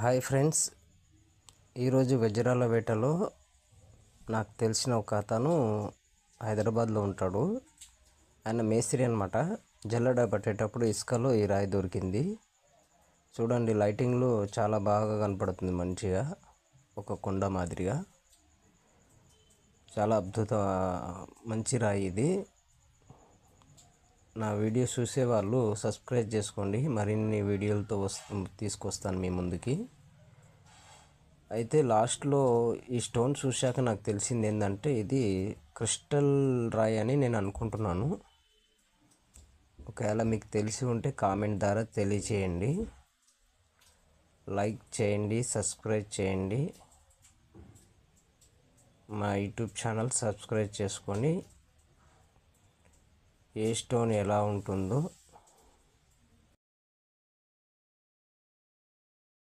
Hi friends, ఈరోజు వజ్రాల వేటలో నాకు తెలిసిన ఒక అతను హైదరాబాద్లో ఉంటాడు. ఆయన మేస్త్రి అనమాట. జల్లెడ పట్టేటప్పుడు ఇసుకలో ఈ రాయి దొరికింది. చూడండి, లైటింగ్లో చాలా బాగా కనపడుతుంది, మంచిగా ఒక కొండ మాదిరిగా. చాలా మంచి రాయి ఇది. నా వీడియో చూసే వాళ్ళు సబ్స్క్రైబ్ చేసుకోండి, మరిన్ని వీడియోలతో తీసుకొస్తాను మీ ముందుకి. అయితే లాస్ట్లో ఈ స్టోన్ చూశాక నాకు తెలిసింది ఏంటంటే ఇది క్రిస్టల్ రాయి అని నేను అనుకుంటున్నాను. ఒకవేళ మీకు తెలిసి ఉంటే కామెంట్ ద్వారా తెలియచేయండి. లైక్ చేయండి, సబ్స్క్రైబ్ చేయండి. మా యూట్యూబ్ ఛానల్ సబ్స్క్రైబ్ చేసుకొని ఏ స్టోన్ ఎలా ఉంటుందో